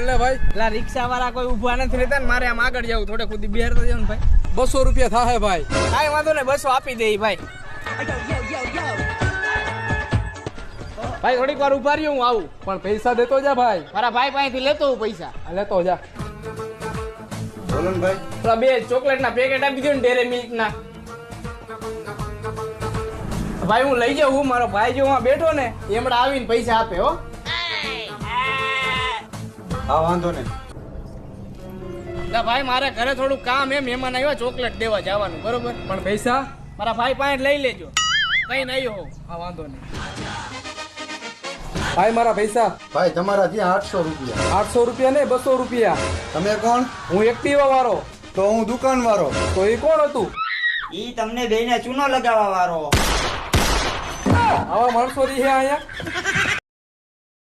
લે ભાઈ. પેલા રિક્ષા વાળા કોઈ ઊભા નથી રહેતા ને મારે આમ આગળ જવું થોડે ખુદી બિહાર તો જાવ ને ભાઈ. 200 રૂપિયા થાય ભાઈ. કાંઈ વાંધો નહીં 200 આપી દે ભાઈ. ભાઈ થોડીક વાર ઉભા રહ્યો હું આવું. પણ પૈસા દેતો જા ભાઈ. મારા ભાઈ પાસેથી લેતો હું પૈસા. આ લેતો જા. બોલો ને ભાઈ. પેલા 2 ચોકલેટના પેકેટ આપી દો ને ડેરે મિલ્કના. ભાઈ હું લઈ જાઉં. મારો ભાઈ જો અહીંયા બેઠો ને એમણે આવીને પૈસા આપે હો. હા વાંધો નહીં. ના ભાઈ મારે ઘરે થોડું કામ એમ મહેમાન આવ્યા ચોકલેટ દેવા જવાનું બરોબર. પણ પૈસા મારા ભાઈ પાસે લઈ લેજો. કઈ નહીં હો. હા વાંધો નહીં. ભાઈ મારા પૈસા. ભાઈ તમારા ત્યાં 800 રૂપિયા. 800 રૂપિયા ને 200 રૂપિયા. તમે કોણ? હું એક્ટિવા વાળો. તો હું દુકાન વાળો. તો એ કોણ હતું? ઈ તમને બેને ચૂનો લગાવવા વાળો. આવા માણસો રહી છે અહીંયા.